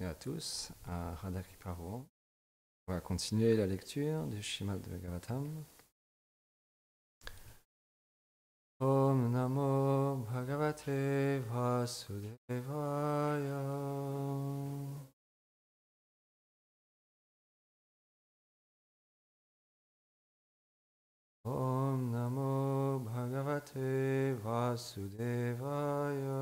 bienvenue à tous à Radha Kripa Rouen. On va continuer la lecture du Srimad Bhagavatam. Om Namo Bhagavate Vasudevaya. Om Namo Bhagavate Vasudevaya.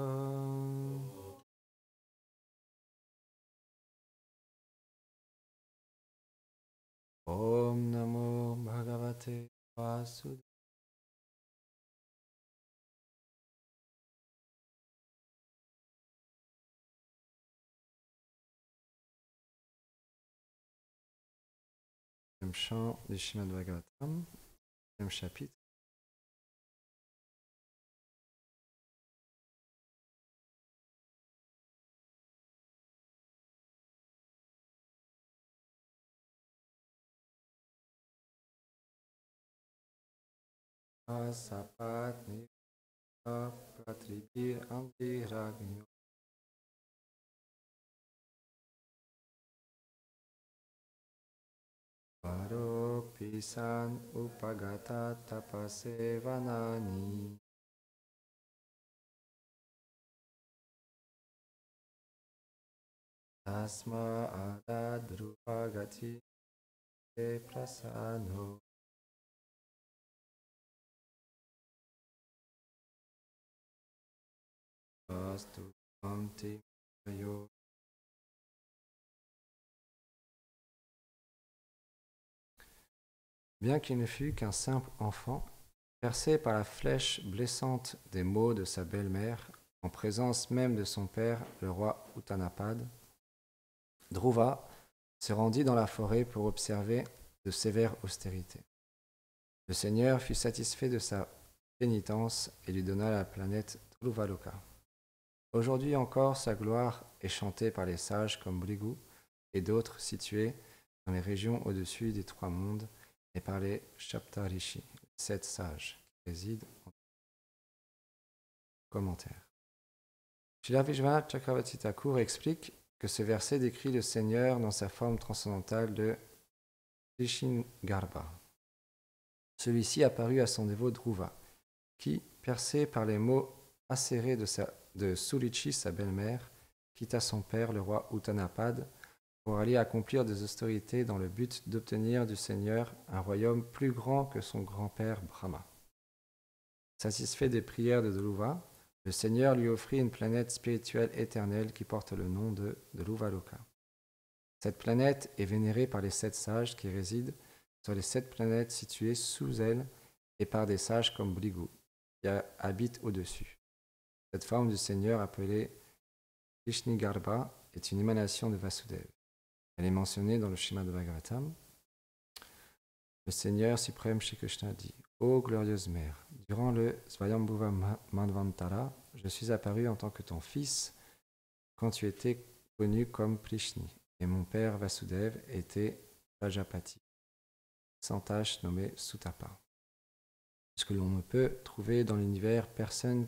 Om Namo Bhagavate Vasudevaya. Deuxième chant du Srimad Bhagavatam, deuxième chapitre. Asapat Nira Pratribir Andiragyo. Varo Pisan Upagata Tapasevanani. Tasma Adadrupagati Prasano. Astu Anti Mayo. Bien qu'il ne fût qu'un simple enfant, percé par la flèche blessante des maux de sa belle-mère, en présence même de son père, le roi Uttanapad, Dhruva se rendit dans la forêt pour observer de sévères austérités. Le Seigneur fut satisfait de sa pénitence et lui donna la planète Dhruvaloka. Aujourd'hui encore, sa gloire est chantée par les sages comme Bhrigu et d'autres situés dans les régions au-dessus des trois mondes et par les Shaptarishi, 7 sages qui résident en commentaire. Srila Vishwanath Chakravarti Thakur explique que ce verset décrit le Seigneur dans sa forme transcendantale de Krishnagarbha. Celui-ci apparut à son dévot Dhruva, qui, percé par les maux acérés de Suruchi, sa belle-mère, quitta son père, le roi Uttanapad, pour aller accomplir des austérités dans le but d'obtenir du Seigneur un royaume plus grand que son grand-père Brahma. Satisfait des prières de Dhruva, le Seigneur lui offrit une planète spirituelle éternelle qui porte le nom de Dhruvaloka. Cette planète est vénérée par les 7 sages qui résident sur les 7 planètes situées sous elle et par des sages comme Bhrigu, qui habitent au-dessus. Cette forme du Seigneur appelée Krishnagarbha est une émanation de Vasudeva. Elle est mentionnée dans le Srimad Bhagavatam. Le Seigneur suprême Shri Krishna dit: Ô glorieuse mère, durant le Svayambhuva Manvantara, je suis apparu en tant que ton fils quand tu étais connu comme Prishni, et mon père Vasudev était Prajapati, sans tâche nommé Sutapa. Puisque l'on ne peut trouver dans l'univers personne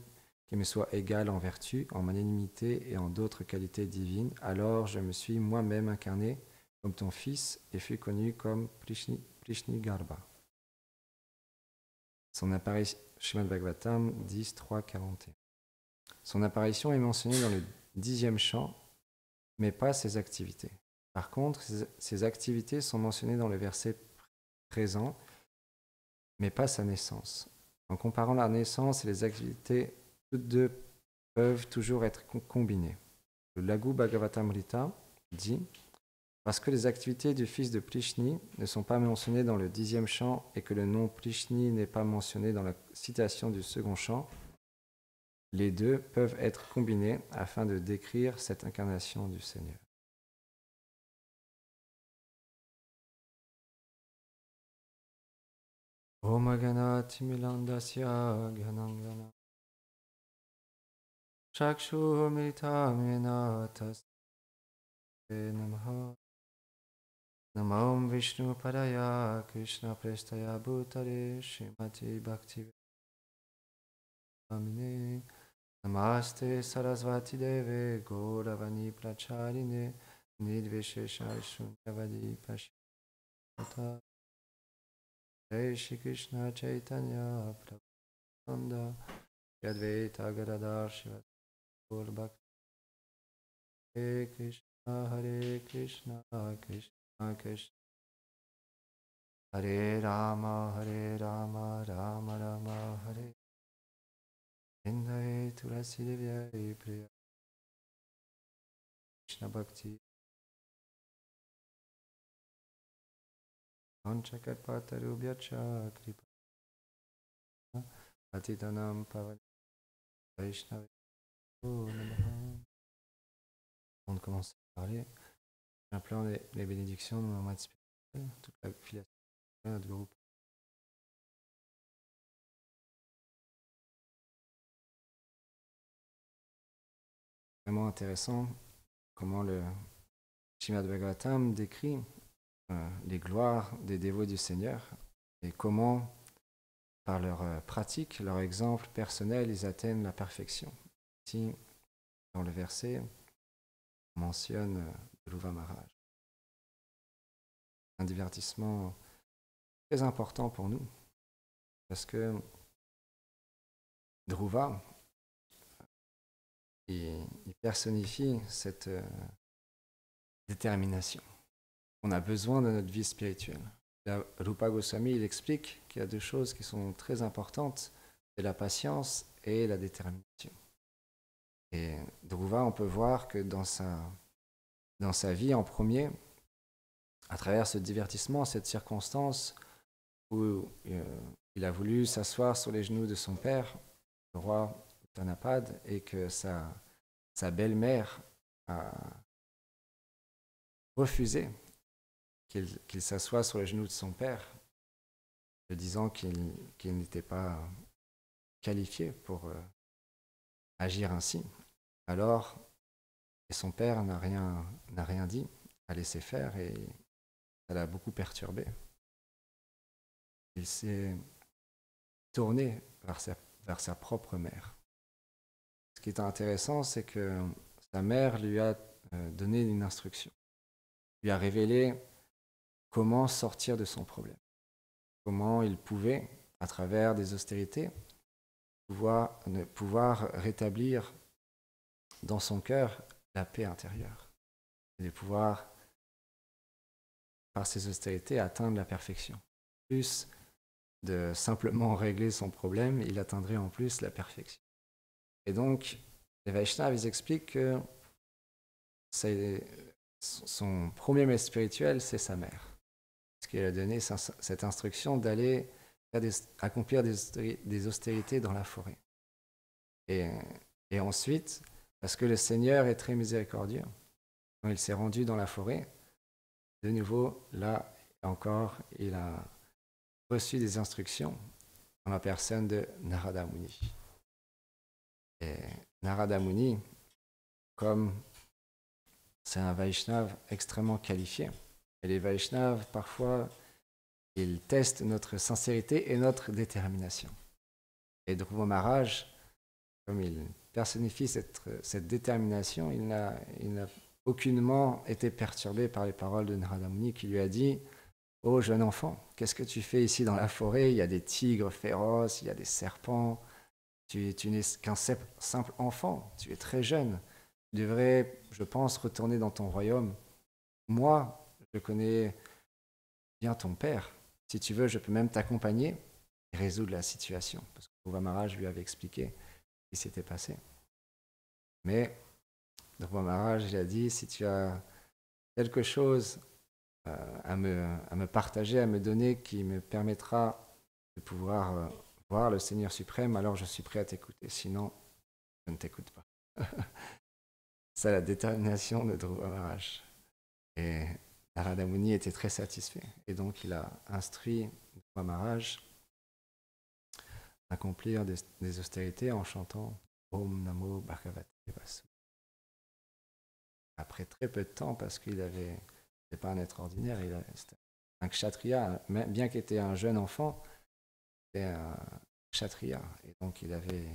qui me soit égal en vertu, en magnanimité et en d'autres qualités divines, alors je me suis moi-même incarné comme ton fils et fus connu comme Krishnagarbha. Son apparition, Srimad Bhagavatam 10, 3, 41. Son apparition est mentionnée dans le 10e chant, mais pas ses activités. Par contre, ses activités sont mentionnées dans le verset présent, mais pas sa naissance. En comparant la naissance et les activités, toutes deux peuvent toujours être combinées. Le Laghu Bhagavatamrita dit: parce que les activités du fils de Prishni ne sont pas mentionnées dans le 10e chant et que le nom Prishni n'est pas mentionné dans la citation du second chant, les deux peuvent être combinés afin de décrire cette incarnation du Seigneur. Om Gana Timilandasya Ganangana Chakshu Militamena Tasya Namaha Namam Vishnu Padaya Krishna Prestaya Bhutare Srimati Bhakti Amine Namaste Sarasvati Deve Gauravani Pracharine Nidvishesha Shunyavadi Pashita Jai Shri Krishna Chaitanya Prabhupada Yadvaita Gadadhar Shivasaur Bhakti Hare Krishna Krishna Krishna Hare Rama Rama Rama Hare Indai Tulasi Devya Priya Krishna Bhakti Anchakatpatarubhyacha Kripa Atitanam Pavali Vaishnava Namaha. On commence à parler. Appelant les bénédictions de nos maîtres spirituels, toute la filiation de notre groupe. Vraiment intéressant comment le Srimad Bhagavatam décrit les gloires des dévots du Seigneur et comment, par leur pratique, leur exemple personnel, ils atteignent la perfection. Ici, dans le verset, on mentionne Dhruva Maharaj. Un divertissement très important pour nous, parce que Dhruva, il personnifie cette détermination. On a besoin de notre vie spirituelle. Là, Rupa Goswami, il explique qu'il y a deux choses qui sont très importantes, c'est la patience et la détermination. Et Dhruva, on peut voir que dans sa vie en premier, à travers ce divertissement, cette circonstance où il a voulu s'asseoir sur les genoux de son père, le roi Uttanapad, et que sa belle-mère a refusé qu'il s'assoie sur les genoux de son père, en disant qu'il n'était pas qualifié pour agir ainsi. Alors, et son père n'a rien dit, a laissé faire, et ça l'a beaucoup perturbé. Il s'est tourné vers sa propre mère. Ce qui est intéressant, c'est que sa mère lui a donné une instruction, lui a révélé comment sortir de son problème, comment il pouvait, à travers des austérités, pouvoir rétablir dans son cœur la paix intérieure et de pouvoir, par ces austérités, atteindre la perfection. Plus de simplement régler son problème, il atteindrait en plus la perfection. Et donc, les Vaishnavas, ils expliquent que son premier maître spirituel, c'est sa mère. Parce qu'il a donné cette instruction d'aller accomplir des austérités dans la forêt. Et ensuite, parce que le Seigneur est très miséricordieux, quand il s'est rendu dans la forêt, de nouveau, là encore, il a reçu des instructions en la personne de Narada Muni. Et Narada Muni, comme c'est un Vaishnava extrêmement qualifié, et les Vaishnavas, parfois, ils testent notre sincérité et notre détermination. Et Dhruva Maharaj, comme il personnifie cette détermination, il n'a aucunement été perturbé par les paroles de Narada Muni qui lui a dit « Oh jeune enfant, qu'est-ce que tu fais ici dans la forêt? Il y a des tigres féroces, il y a des serpents. Tu n'es qu'un simple enfant, tu es très jeune. Tu devrais, je pense, retourner dans ton royaume. Moi, je connais bien ton père. Si tu veux, je peux même t'accompagner et résoudre la situation. » Parce que Dhruva Maharaj lui avait expliqué ce qui s'était passé. Mais Dhruva Maharaj, il a dit, si tu as quelque chose à me partager, à me donner, qui me permettra de pouvoir voir le Seigneur suprême, alors je suis prêt à t'écouter. Sinon, je ne t'écoute pas. C'est la détermination de Dhruva Maharaj. Et Narada Muni était très satisfait. Et donc, il a instruit Dhruva Maharaj à accomplir des austérités en chantant Om Namo Bhagavate Vasudevaya. Après très peu de temps, parce qu'il n'était pas un être ordinaire, c'était un kshatriya, bien qu'il était un jeune enfant, c'était un kshatriya. Et donc, il avait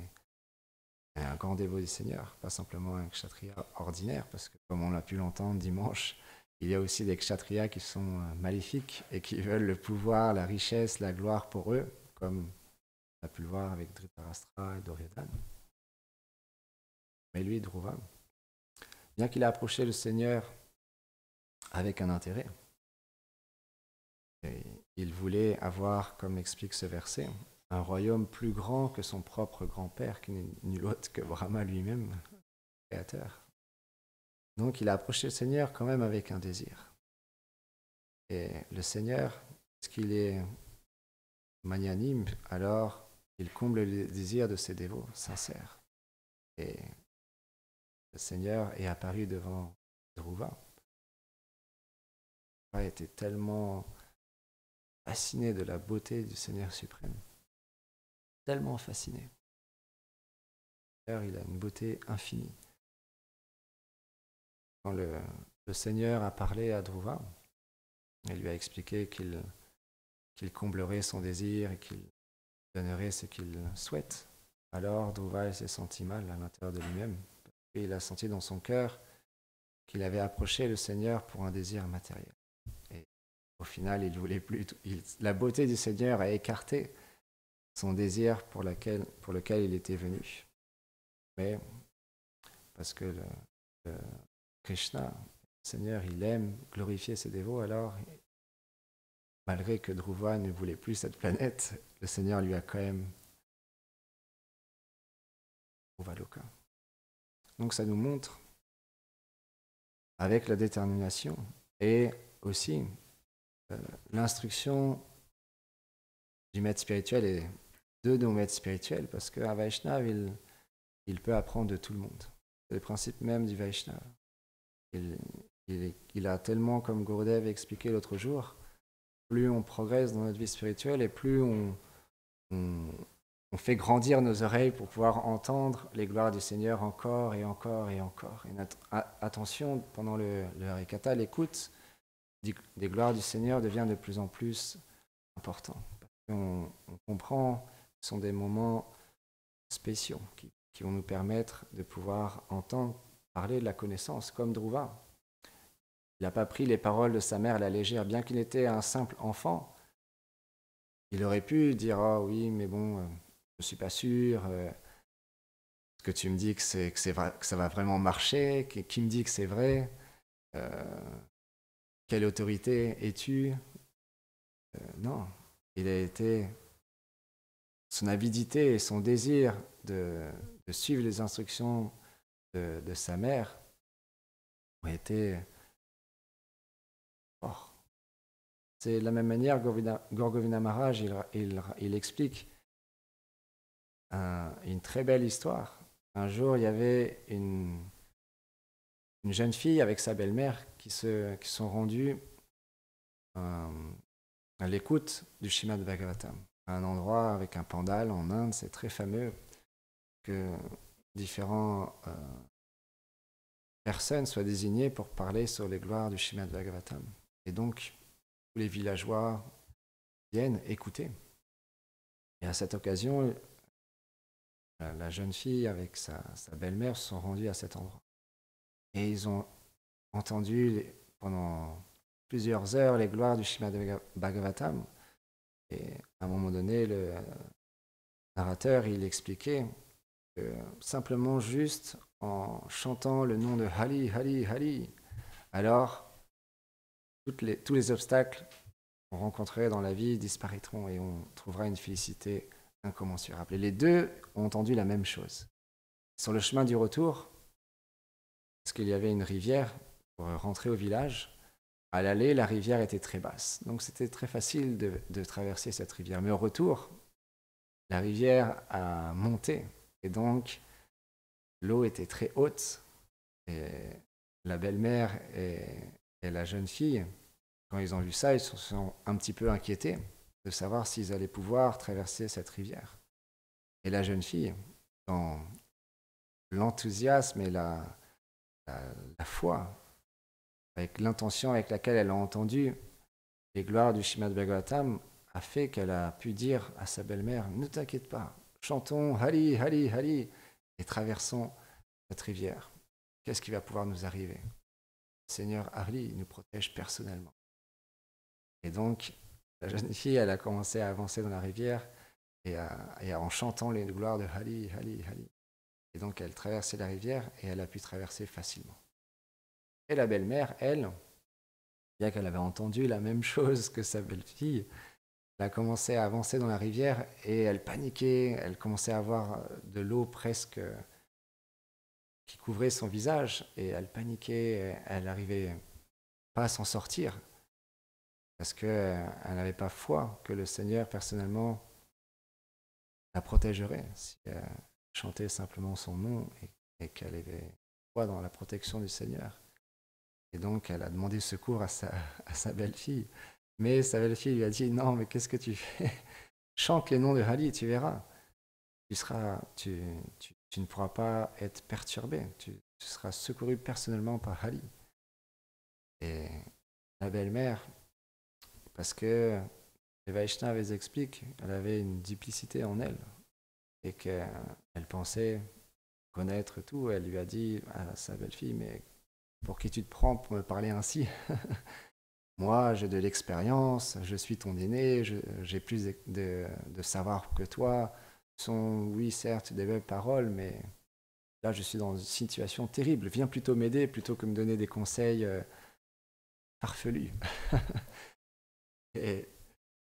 un grand dévot du Seigneur, pas simplement un kshatriya ordinaire, parce que comme on l'a pu l'entendre dimanche, il y a aussi des kshatriyas qui sont maléfiques et qui veulent le pouvoir, la richesse, la gloire pour eux, comme on a pu le voir avec Dhritarashtra et Duryodhana. Mais lui, Dhruva, bien qu'il a approché le Seigneur avec un intérêt, et il voulait avoir, comme explique ce verset, un royaume plus grand que son propre grand-père, qui n'est nul autre que Brahma lui-même, créateur. Donc il a approché le Seigneur quand même avec un désir. Et le Seigneur, parce qu'il est magnanime, alors il comble le désir de ses dévots sincères. Et le Seigneur est apparu devant Dhruva. Il était tellement fasciné de la beauté du Seigneur suprême. Tellement fasciné. Il a une beauté infinie. Quand le Seigneur a parlé à Dhruva, il lui a expliqué qu'il comblerait son désir et qu'il donnerait ce qu'il souhaite. Alors Dhruva s'est senti mal à l'intérieur de lui-même. Et il a senti dans son cœur qu'il avait approché le Seigneur pour un désir matériel. Et au final, il voulait plus. La beauté du Seigneur a écarté son désir pour lequel il était venu. Mais parce que le Krishna, le Seigneur, il aime glorifier ses dévots, alors malgré que Dhruva ne voulait plus cette planète, le Seigneur lui a quand même Dhruva-loka. Donc ça nous montre, avec la détermination et aussi l'instruction du maître spirituel et de nos maîtres spirituels, parce qu'un Vaishnava, il peut apprendre de tout le monde. C'est le principe même du Vaishnava. Il a tellement, comme Gurudev a expliqué l'autre jour, plus on progresse dans notre vie spirituelle et plus on fait grandir nos oreilles pour pouvoir entendre les gloires du Seigneur encore et encore et encore. Et notre attention pendant le Harikatha, l'écoute des gloires du Seigneur devient de plus en plus important. On comprend que ce sont des moments spéciaux qui vont nous permettre de pouvoir entendre parler de la connaissance, comme Dhruva. Il n'a pas pris les paroles de sa mère à la légère, bien qu'il était un simple enfant. Il aurait pu dire « Ah oui, mais bon, je ne suis pas sûr, est-ce que tu me dis que ça va vraiment marcher, qui me dit que c'est vrai, quelle autorité es-tu » Non, il a été... Son avidité et son désir de suivre les instructions de sa mère ont été forts. C'est de la même manière, Gorgovina Maharaj, il explique une très belle histoire. Un jour, il y avait une jeune fille avec sa belle-mère qui sont rendues à l'écoute du Srimad Bhagavatam, à un endroit avec un pandal en Inde. C'est très fameux que différentes personnes soient désignées pour parler sur les gloires du Srimad Bhagavatam. Et donc, tous les villageois viennent écouter. Et à cette occasion, la jeune fille avec sa belle-mère se sont rendus à cet endroit. Et ils ont entendu pendant plusieurs heures les gloires du Srimad Bhagavatam. Et à un moment donné, le narrateur, il expliquait que simplement juste en chantant le nom de Hari, Hari, Hari, alors tous les obstacles qu'on rencontrerait dans la vie disparaîtront et on trouvera une félicité incommensurable. Et les deux ont entendu la même chose. Sur le chemin du retour, parce qu'il y avait une rivière pour rentrer au village, à l'aller, la rivière était très basse. Donc c'était très facile de traverser cette rivière. Mais au retour, la rivière a monté. Et donc, l'eau était très haute. Et la belle-mère et la jeune fille, quand ils ont vu ça, ils se sont un petit peu inquiétés de savoir s'ils allaient pouvoir traverser cette rivière. Et la jeune fille, dans l'enthousiasme et la foi, avec l'intention avec laquelle elle a entendu les gloires du Srimad Bhagavatam, a fait qu'elle a pu dire à sa belle-mère « Ne t'inquiète pas, chantons Hari, Hari, Hari ». et traversons cette rivière. Qu'est-ce qui va pouvoir nous arriver? Le Seigneur Harli nous protège personnellement. Et donc, la jeune fille, elle a commencé à avancer dans la rivière et en chantant les gloires de Hali, Hali, Hali. Et donc, elle traversait la rivière et elle a pu traverser facilement. Et la belle-mère, elle, bien qu'elle avait entendu la même chose que sa belle-fille, elle a commencé à avancer dans la rivière et elle paniquait, elle commençait à avoir de l'eau presque qui couvrait son visage et elle paniquait, elle n'arrivait pas à s'en sortir parce qu'elle n'avait pas foi que le Seigneur personnellement la protégerait si elle chantait simplement son nom et qu'elle avait foi dans la protection du Seigneur. Et donc elle a demandé secours à sa belle-fille. Mais sa belle-fille lui a dit non, mais qu'est-ce que tu fais? Chante les noms de Hali, tu verras. Tu ne pourras pas être perturbé. Tu seras secouru personnellement par Hali. Et la belle-mère, parce que les Vaishnavas elles expliquent, elle avait une duplicité en elle et qu'elle pensait connaître tout. Elle lui a dit à sa belle-fille, mais pour qui tu te prends pour me parler ainsi? Moi, j'ai de l'expérience, je suis ton aîné, j'ai plus de savoir que toi. Ce sont, oui, certes, des belles paroles, mais là, je suis dans une situation terrible. Viens plutôt m'aider plutôt que me donner des conseils farfelus. et,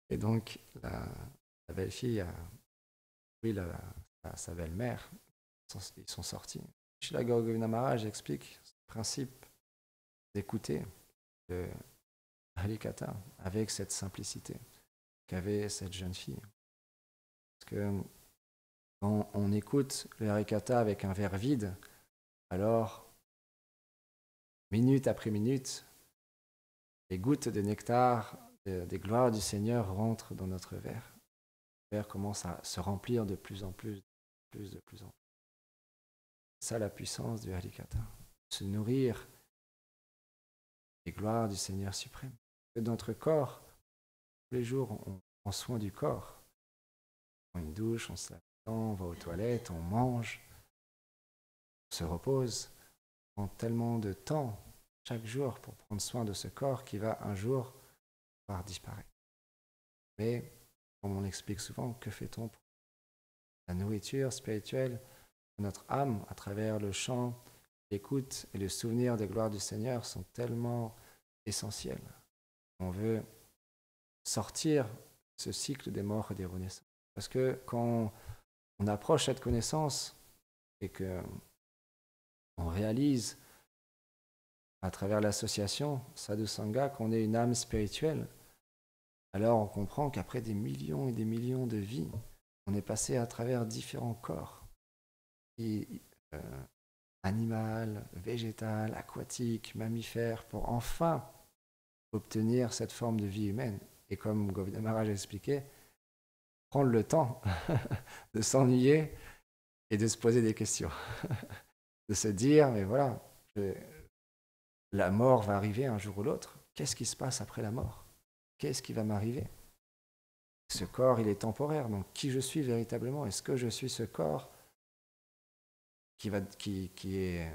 et donc, la belle-fille a pris sa belle-mère. Ils sont sortis. Srila Govindam Maharaj explique ce principe d'écouter le Harikatha avec cette simplicité qu'avait cette jeune fille. Parce que quand on écoute le Harikatha avec un verre vide, alors, minute après minute, les gouttes de nectar des gloires du Seigneur rentrent dans notre verre. Le verre commence à se remplir de plus en plus, de plus en plus. C'est ça la puissance du Harikatha. Se nourrir des gloires du Seigneur suprême. Que notre corps, tous les jours, on prend soin du corps. On prend une douche, on se lave les dents, on va aux toilettes, on mange, on se repose. On prend tellement de temps chaque jour pour prendre soin de ce corps qui va un jour pouvoir disparaître. Mais, comme on l'explique souvent, que fait-on pour la nourriture spirituelle de notre âme à travers le chant, l'écoute et le souvenir des gloires du Seigneur sont tellement essentiels. On veut sortir ce cycle des morts et des renaissances. Parce que quand on approche cette connaissance et que on réalise à travers l'association Sadhu Sangha qu'on est une âme spirituelle, alors on comprend qu'après des millions et des millions de vies, on est passé à travers différents corps, animal, végétal, aquatique, mammifère, pour enfin obtenir cette forme de vie humaine. Et comme Govinda Maharaj expliquait, prendre le temps de s'ennuyer et de se poser des questions. De se dire, mais voilà, la mort va arriver un jour ou l'autre. Qu'est-ce qui se passe après la mort? Qu'est-ce qui va m'arriver? Ce corps, il est temporaire, donc qui je suis véritablement? Est-ce que je suis ce corps qui est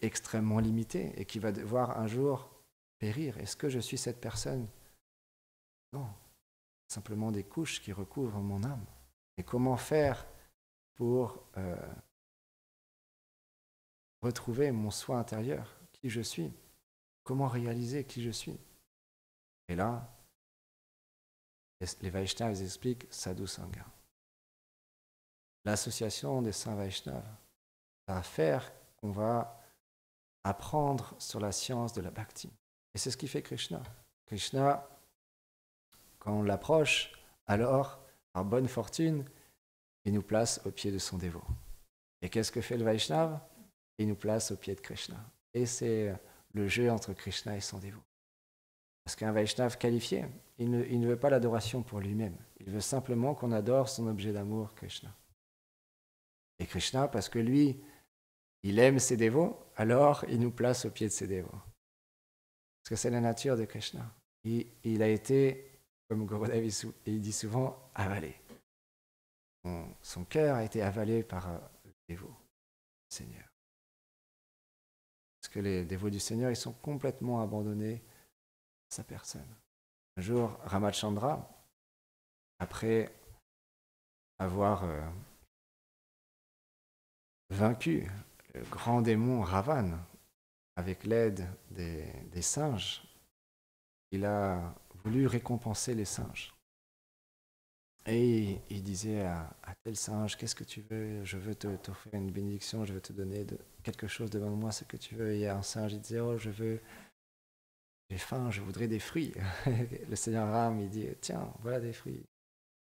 extrêmement limité et qui va devoir un jour périr? Est-ce que je suis cette personne? Non, simplement des couches qui recouvrent mon âme. Et comment faire pour retrouver mon soi intérieur, qui je suis? Comment réaliser qui je suis? Et là, les Vaishnavas expliquent Sadhu Sangha. L'association des saints Vaishnavas va faire qu'on va apprendre sur la science de la bhakti. Et c'est ce qui fait Krishna. Krishna, quand on l'approche, alors, par bonne fortune, il nous place au pied de son dévot. Et qu'est-ce que fait le Vaishnava? Il nous place au pied de Krishna. Et c'est le jeu entre Krishna et son dévot. Parce qu'un Vaishnava qualifié, il ne veut pas l'adoration pour lui-même. Il veut simplement qu'on adore son objet d'amour, Krishna. Et Krishna, parce que lui, il aime ses dévots, alors il nous place au pied de ses dévots. Parce que c'est la nature de Krishna. Il a été, comme Gurudev il dit souvent, avalé. Son cœur a été avalé par dévots du Seigneur. Parce que les dévots du Seigneur, ils sont complètement abandonnés à sa personne. Un jour, Ramachandra, après avoir vaincu le grand démon Ravan avec l'aide des singes, il a voulu récompenser les singes. Et il disait à tel singe, qu'est-ce que tu veux? Je veux t'offrir une bénédiction, je veux te donner quelque chose devant moi, ce que tu veux. Et il y a un singe, il disait, oh, j'ai faim, je voudrais des fruits. Le Seigneur Ram, il dit, tiens, voilà des fruits.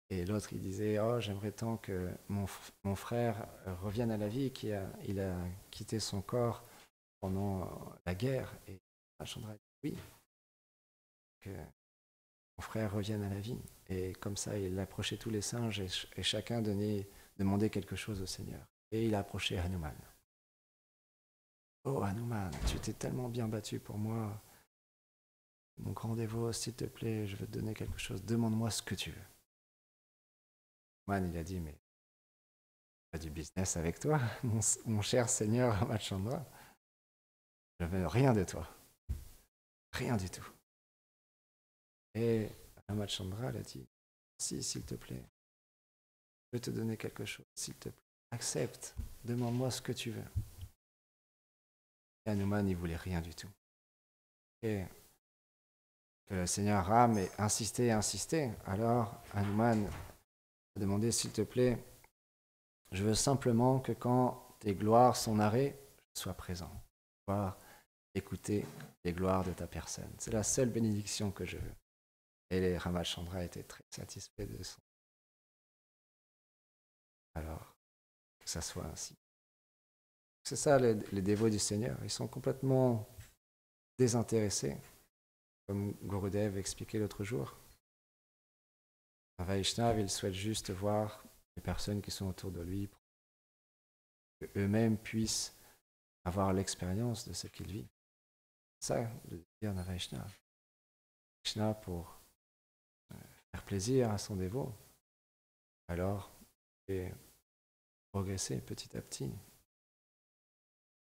Et l'autre, il disait, oh, j'aimerais tant que mon frère revienne à la vie, il a quitté son corps pendant la guerre. Et Chandra dit, oui, que mon frère revienne à la vie. Et comme ça, il approchait tous les singes et chacun demandait quelque chose au Seigneur. Et il a approché Hanuman. Oh Hanuman, tu t'es tellement bien battu pour moi. Mon grand dévot, s'il te plaît, je veux te donner quelque chose. Demande-moi ce que tu veux. Hanuman, il a dit, mais pas du business avec toi, mon cher Seigneur Ramachandra. Je veux rien de toi. Rien du tout. Et Ramachandra, il a dit, si, s'il te plaît, je veux te donner quelque chose, s'il te plaît. Accepte, demande-moi ce que tu veux. Et Hanuman, il voulait rien du tout. Et que le Seigneur Ram insistait et insistait. Alors Hanuman a demandé, s'il te plaît, je veux simplement que quand tes gloires sont narrées, je sois présent. Pouvoir écouter les gloires de ta personne. C'est la seule bénédiction que je veux. Et les Ramachandra étaient très satisfaits de son. Alors, que ça soit ainsi. C'est ça les dévots du Seigneur. Ils sont complètement désintéressés, comme Gurudev expliquait l'autre jour. Un Vaishnav, il souhaite juste voir les personnes qui sont autour de lui, pour qu'eux-mêmes puissent avoir l'expérience de ce qu'il vit. C'est ça le dire d'un Vaishnav. Vaishnav pour faire plaisir à son dévot. Alors, et progresser petit à petit.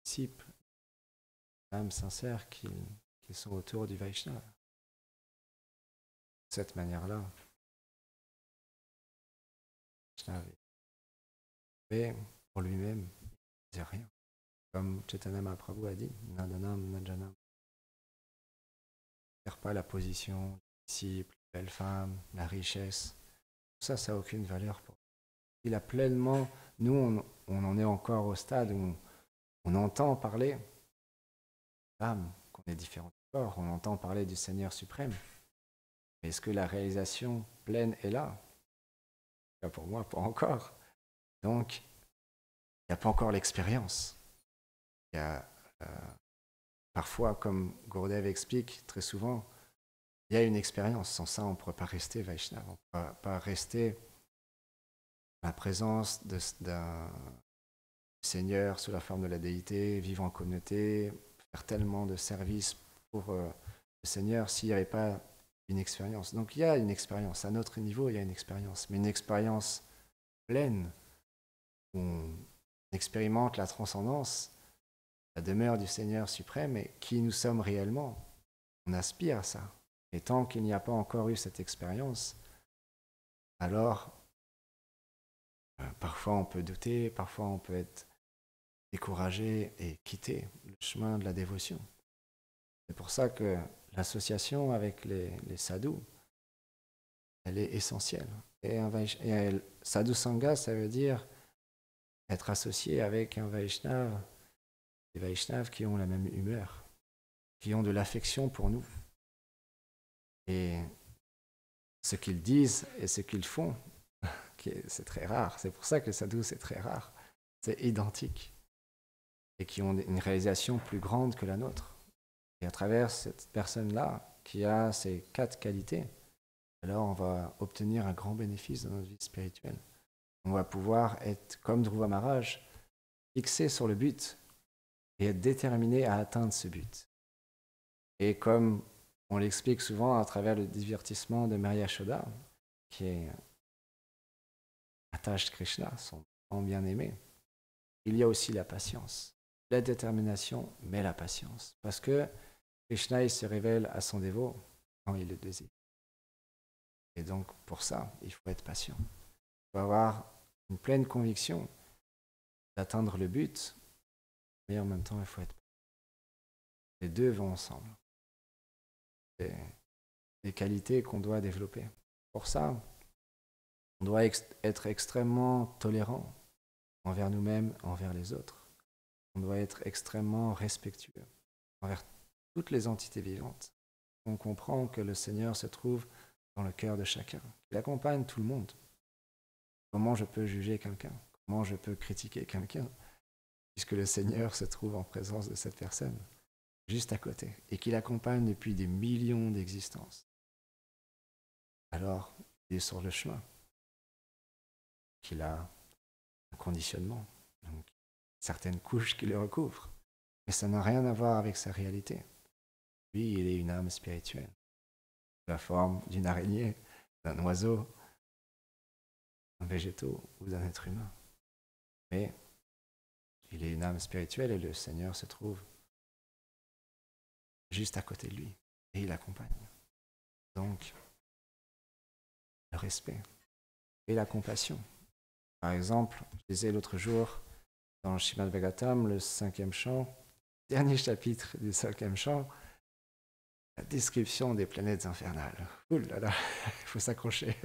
Disciples, âmes sincères qui sont autour du Vaishnava. De cette manière-là, Vaishnava mais pour lui-même, il ne disait rien. Comme Chaitanya Mahaprabhu a dit, Nadanam Najanam. Ne perd pas la position, le disciple, la belle femme, la richesse. Tout ça, ça n'a aucune valeur pour lui. Il a pleinement, nous, on en est encore au stade où on entend parler l'âme, qu'on est différent du corps, on entend parler du Seigneur suprême. Mais est-ce que la réalisation pleine est là? Pour moi, pas encore. Donc, il n'y a pas encore l'expérience. Il y a parfois, comme Gurudev explique très souvent, il y a une expérience. Sans ça, on ne pourrait pas rester Vaishnava. On ne pourrait pas rester à la présence d'un Seigneur sous la forme de la déité, vivre en communauté, faire tellement de services pour le Seigneur s'il n'y avait pas une expérience. Donc il y a une expérience. À notre niveau, il y a une expérience. Mais une expérience pleine, où on expérimente la transcendance, la demeure du Seigneur suprême et qui nous sommes réellement. On aspire à ça. Et tant qu'il n'y a pas encore eu cette expérience, alors parfois on peut douter, parfois on peut être découragé et quitter le chemin de la dévotion. C'est pour ça que l'association avec les sadhus, elle est essentielle. Et sadhu sangha, ça veut dire être associé avec un Vaishnava, des Vaishnavas qui ont la même humeur, qui ont de l'affection pour nous. Et ce qu'ils disent et ce qu'ils font, c'est très rare. C'est pour ça que le sadhu, c'est très rare. C'est identique. Et qui ont une réalisation plus grande que la nôtre. Et à travers cette personne-là, qui a ces 4 qualités, alors on va obtenir un grand bénéfice dans notre vie spirituelle. On va pouvoir être, comme Dhruva Maharaj, fixé sur le but et être déterminé à atteindre ce but. Et comme on l'explique souvent à travers le divertissement de Maria Yashoda, qui est attached Krishna, son enfant bien-aimé, il y a aussi la patience. La détermination, mais la patience. Parce que Krishna, il se révèle à son dévot quand il le désire. Et donc, pour ça, il faut être patient. Il faut avoir une pleine conviction d'atteindre le but, mais en même temps, il faut être patient. Les deux vont ensemble. C'est des qualités qu'on doit développer. Pour ça, on doit être extrêmement tolérant envers nous-mêmes, envers les autres. On doit être extrêmement respectueux envers toutes les entités vivantes. On comprend que le Seigneur se trouve dans le cœur de chacun. Il accompagne tout le monde. Comment je peux juger quelqu'un? Comment je peux critiquer quelqu'un? Puisque le Seigneur se trouve en présence de cette personne, juste à côté, et qu'il accompagne depuis des millions d'existences. Alors, il est sur le chemin, qu'il a un conditionnement, donc certaines couches qui le recouvrent. Mais ça n'a rien à voir avec sa réalité. Lui, il est une âme spirituelle, sous la forme d'une araignée, d'un oiseau, d'un végétaux ou d'un être humain. Mais il est une âme spirituelle et le Seigneur se trouve juste à côté de lui et il l'accompagne. Donc, le respect et la compassion. Par exemple, je disais l'autre jour dans le Srimad Bhagavatam, le 5e chant, dernier chapitre du 5e chant, la description des planètes infernales. Ouh là là, il faut s'accrocher.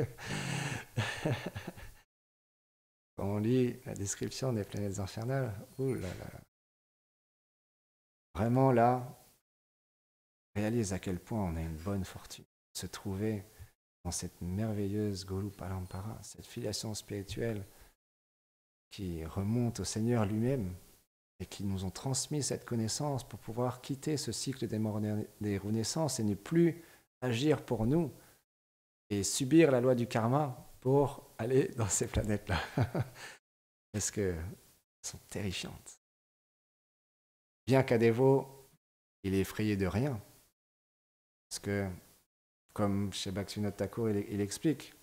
Quand on lit la description des planètes infernales, ouh là là. Vraiment là, réalise à quel point on a une bonne fortune de se trouver dans cette merveilleuse Guru Parampara, cette filiation spirituelle qui remonte au Seigneur lui-même et qui nous ont transmis cette connaissance pour pouvoir quitter ce cycle des renaissances et ne plus agir pour nous et subir la loi du karma pour aller dans ces planètes-là. Parce qu'elles sont terrifiantes. Bien qu'à dévot, il est effrayé de rien. Parce que, comme chez Bhaktivinoda Thakur, il explique,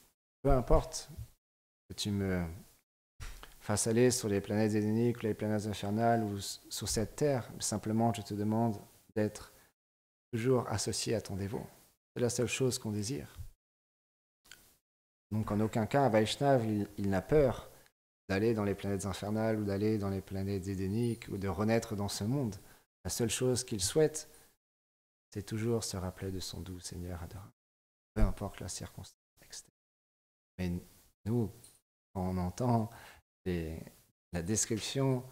peu importe que tu me fasses aller sur les planètes édéniques, les planètes infernales ou sur cette terre, simplement je te demande d'être toujours associé à ton dévot. C'est la seule chose qu'on désire. Donc en aucun cas, un Vaishnav, il n'a peur d'aller dans les planètes infernales ou d'aller dans les planètes édéniques ou de renaître dans ce monde. La seule chose qu'il souhaite, c'est toujours se rappeler de son doux Seigneur adorable, peu importe la circonstance externe. Mais nous, quand on entend la description des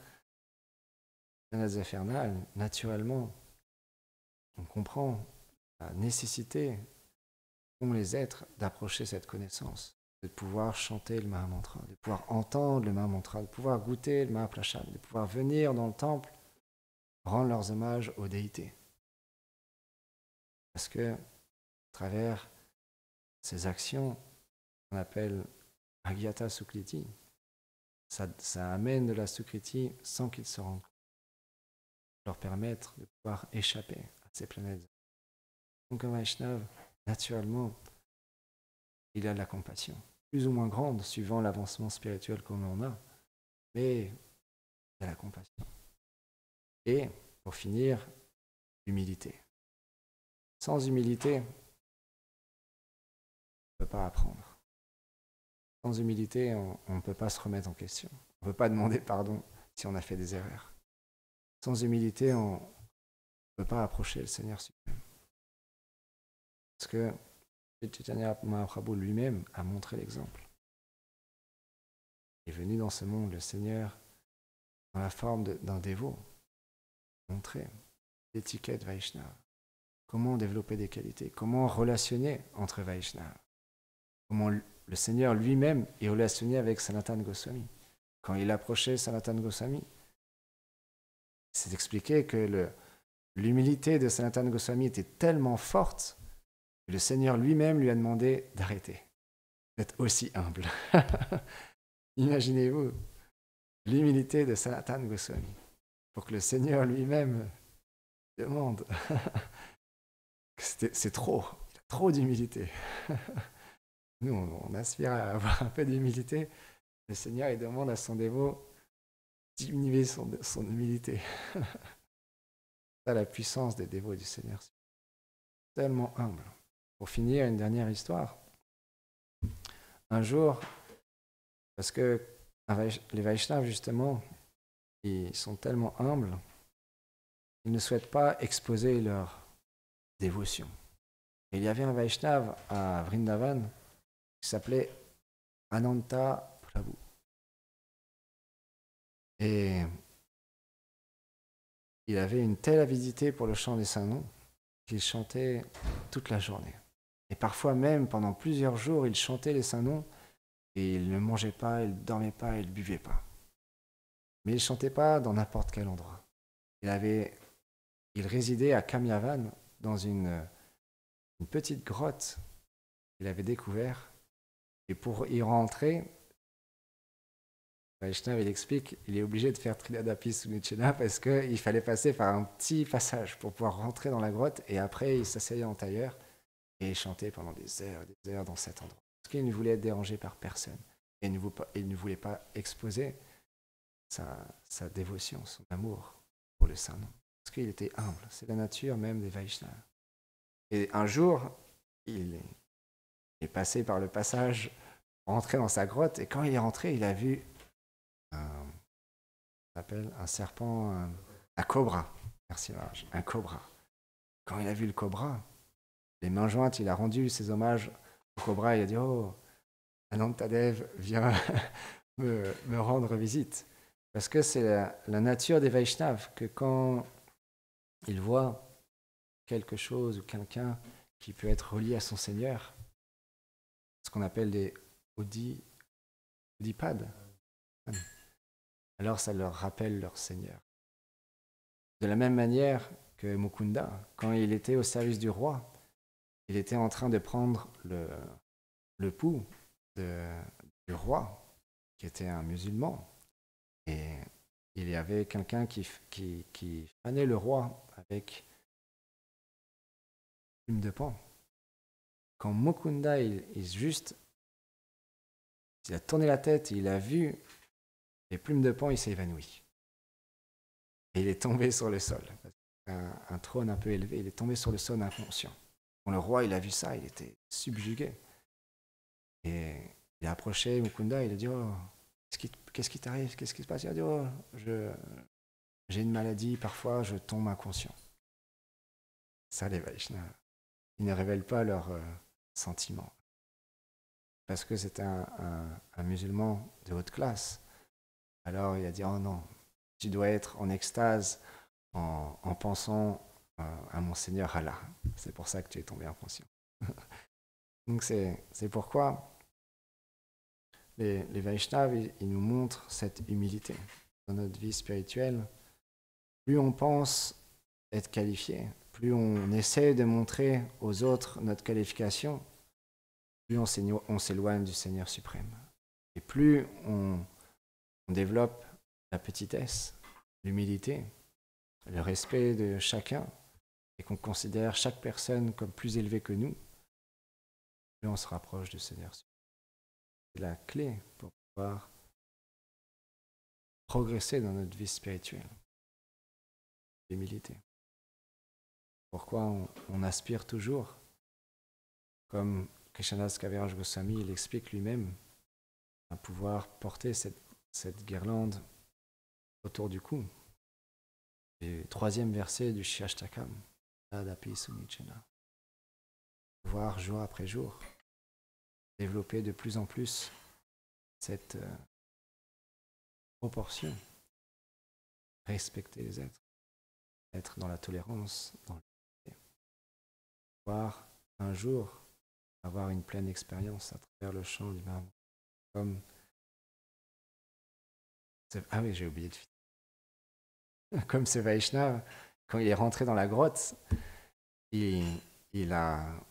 planètes infernales, naturellement, on comprend la nécessité qu'ont les êtres d'approcher cette connaissance, de pouvoir chanter le Mahamantra, de pouvoir entendre le Mahamantra, de pouvoir goûter le Mahaprasad, de pouvoir venir dans le temple, rendre leurs hommages aux déités. Parce que, à travers ces actions qu'on appelle Agyata Sukriti, ça amène de la Sukriti sans qu'ils se rendent compte, leur permettre de pouvoir échapper à ces planètes. Donc un Vaishnav, naturellement, il a de la compassion, plus ou moins grande, suivant l'avancement spirituel qu'on en a, mais il a la compassion. Et, pour finir, l'humilité. Sans humilité, on ne peut pas apprendre. Sans humilité, on ne peut pas se remettre en question. On ne peut pas demander pardon si on a fait des erreurs. Sans humilité, on ne peut pas approcher le Seigneur suprême. Parce que Chaitanya Mahaprabhu lui-même a montré l'exemple. Il est venu dans ce monde, le Seigneur, dans la forme d'un dévot, montrer l'étiquette Vaishnava, comment développer des qualités, comment relationner entre Vaishnava, comment le Seigneur lui-même est relationné avec Sanatana Goswami. Quand il approchait Sanatana Goswami, c'est expliqué que l'humilité de Sanatana Goswami était tellement forte que le Seigneur lui-même lui a demandé d'arrêter, d'être aussi humble. Imaginez-vous l'humilité de Sanatana Goswami pour que le Seigneur lui-même demande. C'est trop, il a trop d'humilité. Nous, on aspire à avoir un peu d'humilité. Le Seigneur, il demande à son dévot diminuer son humilité. Ça, la puissance des dévots du Seigneur. Tellement humble. Pour finir, une dernière histoire. Un jour, parce que les Vaishnavas, justement, ils sont tellement humbles, ils ne souhaitent pas exposer leur dévotion. Et il y avait un Vaishnava à Vrindavan qui s'appelait Ananta Prabhu. Et il avait une telle avidité pour le chant des saints noms qu'il chantait toute la journée. Et parfois même, pendant plusieurs jours, il chantait les saints noms et il ne mangeait pas, il ne dormait pas, il ne buvait pas. Mais il ne chantait pas dans n'importe quel endroit. Il résidait à Kamyavan, dans une petite grotte qu'il avait découverte. Et pour y rentrer, Vaishnav, il explique, il est obligé de faire Trinadapi Sunichena parce qu'il fallait passer par un petit passage pour pouvoir rentrer dans la grotte. Et après, il s'asseyait en tailleur et chantait pendant des heures dans cet endroit. Parce qu'il ne voulait être dérangé par personne. Et il ne voulait pas exposer sa dévotion, son amour pour le saint nom. Parce qu'il était humble. C'est la nature même des Vaishnavas. Et un jour, il est passé par le passage, rentré dans sa grotte, et quand il est rentré, il a vu un serpent, un cobra. Merci Marge, un cobra. Quand il a vu le cobra, les mains jointes, il a rendu ses hommages au cobra, il a dit « Oh, Anantadev, viens me rendre visite ». Parce que c'est la nature des Vaishnavas, que quand ils voient quelque chose ou quelqu'un qui peut être relié à son Seigneur, ce qu'on appelle des Udipads, alors ça leur rappelle leur Seigneur. De la même manière que Mukunda, quand il était au service du roi, il était en train de prendre le pouls du roi, qui était un musulman. Et il y avait quelqu'un qui fanait le roi avec une plume de pan. Quand Mukunda, il a tourné la tête, il a vu les plumes de pan, il s'est évanoui. Et il est tombé sur le sol. Un trône un peu élevé, il est tombé sur le sol inconscient. Quand le roi, il a vu ça, il était subjugué. Et il a approché Mukunda, il a dit « Oh, qu'est-ce qui t'arrive? Qu'est-ce qui se passe ?» Il a dit « Oh, j'ai une maladie, parfois je tombe inconscient. » Ça, les Vaishnavas, ils ne révèlent pas leurs sentiments. Parce que c'était un musulman de haute classe. Alors il a dit « Oh non, tu dois être en extase en pensant à mon Seigneur Allah. C'est pour ça que tu es tombé inconscient. » Donc c'est pourquoi les Vaishnavas, ils nous montrent cette humilité dans notre vie spirituelle. Plus on pense être qualifié, plus on essaie de montrer aux autres notre qualification, plus on s'éloigne du Seigneur suprême. Et plus on développe la petitesse, l'humilité, le respect de chacun, et qu'on considère chaque personne comme plus élevée que nous, plus on se rapproche du Seigneur suprême. C'est la clé pour pouvoir progresser dans notre vie spirituelle. L'humilité. Pourquoi on aspire toujours, comme Krishnadas Kaviraj Goswami l'explique lui-même, à pouvoir porter cette guirlande autour du cou. Le 3e verset du Shashtakam, Tadapi Sunichena. Voir jour après jour, développer de plus en plus cette proportion, respecter les êtres, être dans la tolérance, dans le pouvoir un jour avoir une pleine expérience à travers le chant du Mahamudra. Comme ah oui, j'ai oublié de finir. Comme ce Vaishnava, quand il est rentré dans la grotte, il a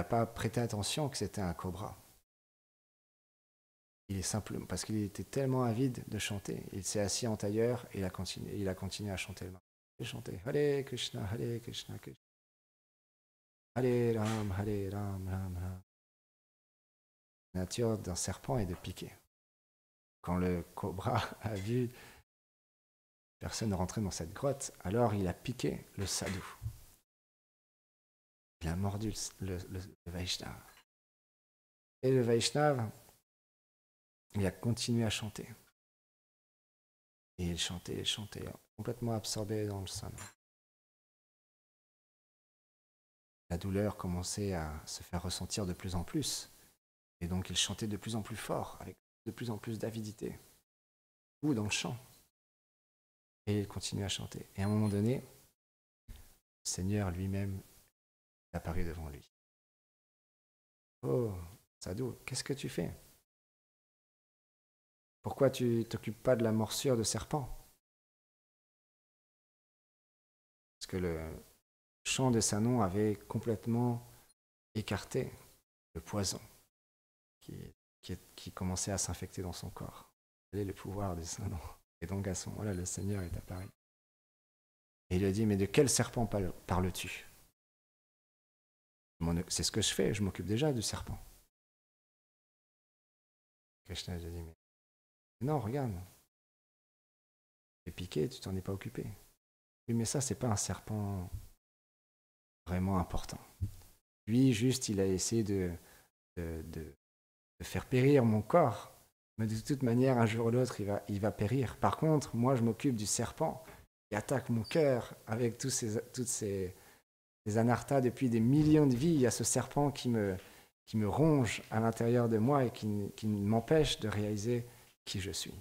pas prêté attention que c'était un cobra. Il est simplement parce qu'il était tellement avide de chanter, il s'est assis en tailleur et il a continué à chanter le Mahamudra. Il chantait Hare Krishna, Hare Krishna, Krishna Hare Ram, Hare Ram, Ram Ram. La nature d'un serpent est de piquer. quand le cobra a vu personne rentrer dans cette grotte, alors il a piqué le sadhu. Il a mordu le Vaishnava. Et le Vaishnava, il a continué à chanter. Et il chantait, complètement absorbé dans le son. La douleur commençait à se faire ressentir de plus en plus. Et donc il chantait de plus en plus fort, avec de plus en plus d'avidité. Ou dans le chant. Et il continuait à chanter. Et à un moment donné, le Seigneur lui-même est apparu devant lui. Oh, Sadhu, qu'est-ce que tu fais? Pourquoi tu t'occupes pas de la morsure de serpent? Parce que le chant de Sanon avait complètement écarté le poison qui commençait à s'infecter dans son corps. Quel est le pouvoir de Sanon? Et donc à ce moment-là, le Seigneur est apparu. Et il lui a dit, mais de quel serpent parles-tu? C'est ce que je fais, je m'occupe déjà du serpent. Krishna lui a dit, mais non, regarde, tu es piqué, tu t'en es pas occupé. Oui, mais ça, c'est pas un serpent vraiment important. Lui, juste, il a essayé de faire périr mon corps. Mais de toute manière, un jour ou l'autre, il va périr. Par contre, moi, je m'occupe du serpent qui attaque mon cœur avec toutes ces anarthas depuis des millions de vies. Il y a ce serpent qui me ronge à l'intérieur de moi et qui m'empêche de réaliser qui je suis.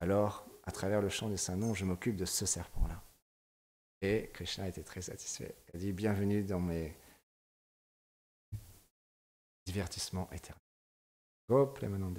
Alors, à travers le chant des saints noms, je m'occupe de ce serpent-là. Et Krishna était très satisfait. Il a dit, bienvenue dans mes divertissements éternels. Go, Premanande.